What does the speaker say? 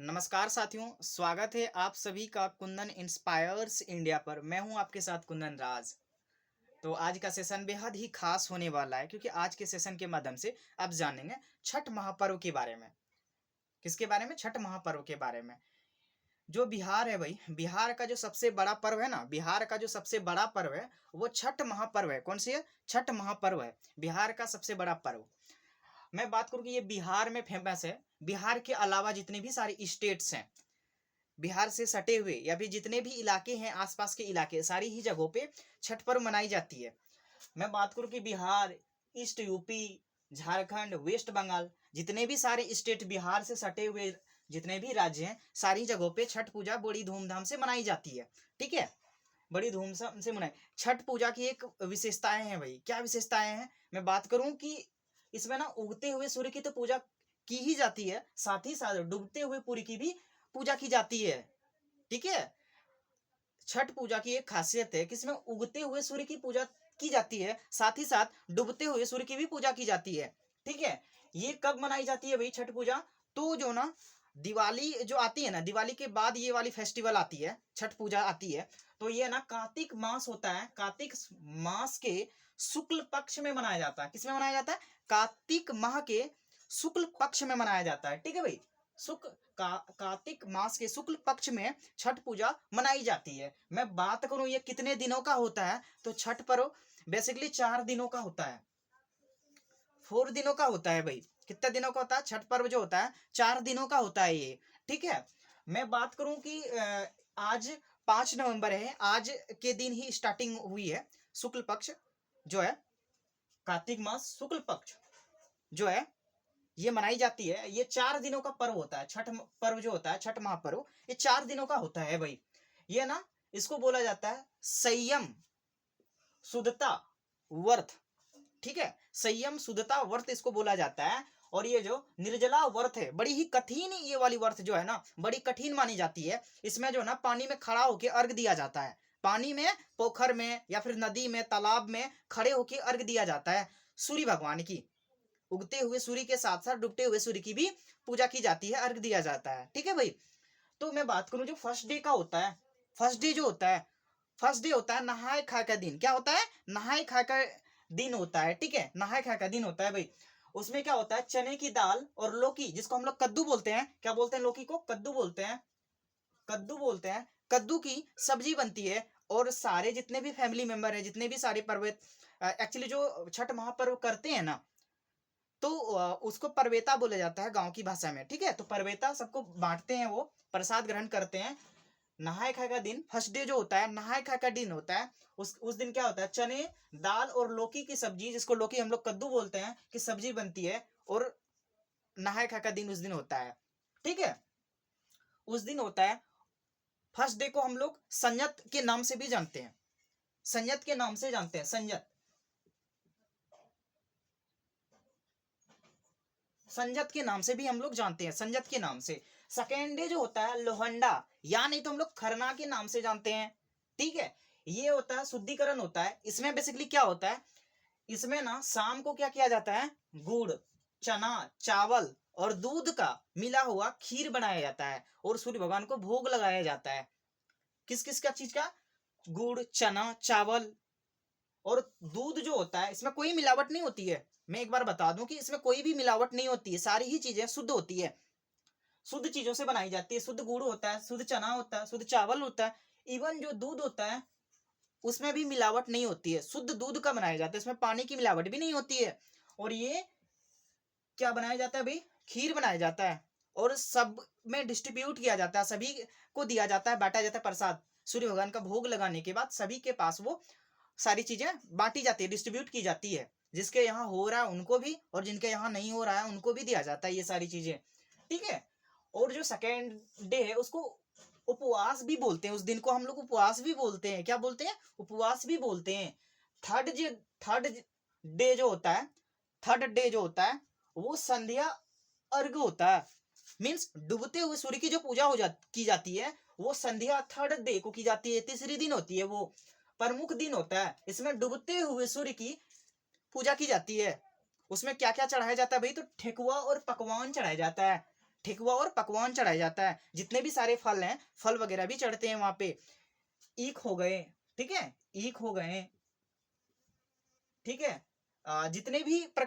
नमस्कार साथियों, स्वागत है आप सभी का कुंदन इंस्पायर्स इंडिया पर। मैं हूं आपके साथ कुंदन राज। तो आज का सेशन बेहद ही खास होने वाला है क्योंकि आज के सेशन के माध्यम से आप जानेंगे छठ महापर्व के बारे में। किसके बारे में? छठ महापर्व के बारे में। जो बिहार है भाई, बिहार का जो सबसे बड़ा पर्व है ना, बिहार का जो सबसे बड़ा पर्व है वो छठ महापर्व है। कौन सी है? छठ महापर्व है बिहार का सबसे बड़ा पर्व। मैं बात करूं कि ये बिहार में फेमस है। बिहार के अलावा जितने भी सारे स्टेट्स हैं, बिहार से सटे हुए या फिर जितने भी इलाके हैं, आसपास के इलाके, सारी ही जगहों पे छठ पर्व मनाई जाती है। मैं बात करूं कि Bihar, East UP, Jharkhand, West Bengal, जितने भी सारे स्टेट बिहार से सटे हुए जितने भी राज्य हैं, सारी जगहों पे छठ पूजा बड़ी धूमधाम से मनाई जाती है। ठीक है, बड़ी धूमधाम से मनाई। छठ पूजा की एक विशेषताएं हैं भाई। क्या विशेषताएं हैं? मैं बात करूं कि इसमें ना उगते हुए सूर्य की तो पूजा की ही जाती है, साथ ही साथ डूबते हुए सूर्य की भी पूजा की जाती है। ठीक है, छठ पूजा की एक खासियत है कि इसमें उगते हुए सूर्य की पूजा की जाती है, साथ ही साथ डूबते हुए सूर्य की भी पूजा की जाती है। ठीक है, ये कब मनाई जाती है भाई छठ पूजा? तो जो ना दिवाली जो आती है ना, दिवाली के बाद ये वाली फेस्टिवल आती है, छठ पूजा आती है। तो ये ना कार्तिक मास होता है, कार्तिक मास के शुक्ल पक्ष में मनाया जाता है। किसमें मनाया जाता है? कार्तिक माह के शुक्ल पक्ष में मनाया जाता है। ठीक है भाई, कार्तिक मास के शुक्ल पक्ष में छठ पूजा मनाई जाती है। मैं बात करूं ये कितने दिनों का होता है, तो छठ पर्व बेसिकली 4 दिनों का होता है, 4 दिनों का होता है भाई। कितने दिनों का होता है छठ पर्व? जो होता है 4 दिनों का होता है ये। ठीक है, मैं बात करूं कि आज 5 नवंबर है, आज के दिन ही स्टार्टिंग हुई है। शुक्ल पक्ष जो है, कार्तिक मास शुक्ल पक्ष जो है, ये मनाई जाती है। ये 4 दिनों का पर्व होता है। छठ पर्व जो होता है, छठ महापर्व, ये 4 दिनों का होता है भाई। ये ना, इसको बोला जाता है संयम शुद्धता व्रत। ठीक है, संयम शुद्धता व्रत इसको बोला जाता है। और ये जो निर्जला व्रत है, बड़ी ही कठिन, ये वाली व्रत जो है ना, बड़ी कठिन मानी जाती है। इसमें जो ना पानी में खड़ा होकर अर्घ दिया जाता है। पानी में, पोखर में या फिर नदी में, तालाब में खड़े होकर अर्घ दिया जाता है सूर्य भगवान की। उगते हुए सूर्य के साथ साथ डूबते हुए सूर्य की भी पूजा की जाती है, अर्घ दिया जाता है। ठीक है भाई, तो मैं बात करूं जो फर्स्ट डे का होता है, फर्स्ट डे जो होता है, फर्स्ट डे होता है नहाए खाए का दिन। क्या होता है? नहाए खाए का दिन होता है। ठीक है, नहाए खाए का दिन होता है भाई। उसमें क्या होता है? चने की दाल और लौकी, जिसको हम लोग कद्दू बोलते हैं। क्या बोलते हैं? लौकी को कद्दू बोलते हैं, कद्दू बोलते हैं। कद्दू की सब्जी बनती है। और सारे जितने भी फैमिली मेंबर है, जितने भी सारे पर्व, एक्चुअली जो छठ महापर्व करते हैं ना, तो उसको परवेता बोला जाता है गांव की भाषा में। ठीक है, तो परवेता सबको बांटते हैं, वो प्रसाद ग्रहण करते हैं। नहाए खाए का दिन, फर्स्ट डे जो होता है, नहाए खाए का दिन होता है। उस दिन क्या होता है? चने दाल और लौकी की सब्जी, जिसको लौकी हम लोग कद्दू बोलते हैं, की सब्जी बनती है। और नहाए खाए का दिन उस दिन होता है। ठीक है, उस दिन होता है। फर्स्ट डे को हम लोग संयत के नाम से भी जानते हैं, संयत के नाम से जानते हैं, संयत, संजत के नाम से भी हम लोग जानते हैं, संजत के नाम से। सेकेंड डे जो होता है लोहंडा, या नहीं तो हम लोग खरना के नाम से जानते हैं। ठीक है, ये होता है शुद्धिकरण होता है। इसमें बेसिकली क्या होता है? इसमें ना शाम को क्या किया जाता है? गुड़, चना, चावल और दूध का मिला हुआ खीर बनाया जाता है और सूर्य भगवान को भोग लगाया जाता है। किस किस का चीज का? गुड़, चना, चावल और दूध जो होता है, इसमें कोई मिलावट नहीं होती है। मैं एक बार बता दूं कि इसमें कोई भी मिलावट नहीं होती है, सारी ही चीजें शुद्ध होती है, शुद्ध चीजों से बनाई जाती है। शुद्ध गुड़ होता है, शुद्ध चना होता है, शुद्ध चावल होता है। इवन जो दूध होता है उसमें भी मिलावट नहीं होती है, शुद्ध दूध का बनाया जाता है, इसमें पानी की मिलावट भी नहीं होती है। और ये क्या बनाया जाता है भाई? खीर बनाया जाता है और सब में डिस्ट्रीब्यूट किया जाता है, सभी को दिया जाता है, बांटा जाता है प्रसाद। सूर्य भगवान का भोग लगाने के बाद सभी के पास वो सारी चीजें बांटी जाती है, डिस्ट्रीब्यूट की जाती है। जिसके यहाँ हो रहा है उनको भी, और जिनके यहाँ नहीं हो रहा है उनको भी दिया जाता है ये सारी चीजें। ठीक है, और जो सेकेंड डे है उसको उपवास भी बोलते हैं। उस दिन को हम लोग उपवास भी बोलते हैं। क्या बोलते हैं? उपवास भी बोलते हैं। थर्ड डे जो होता है, थर्ड डे जो होता है वो संध्या अर्घ होता है। मीन्स डूबते हुए सूर्य की जो पूजा की जाती है, वो संध्या थर्ड डे को की जाती है, तीसरी दिन होती है, वो प्रमुख दिन होता है। इसमें डूबते हुए सूर्य की पूजा की जाती है। उसमें क्या क्या चढ़ाया जाता है भाई? तो ठेकुआ और पकवान चढ़ाया जाता है। ठेकुआ और पकवान चढ़ाया जाता है। जितने भी सारे फल हैं, फल वगैरह भी चढ़ते हैं वहां पे। ईख हो गए, ठीक है, ईख हो गए, ठीक है, जितने भी प्रकार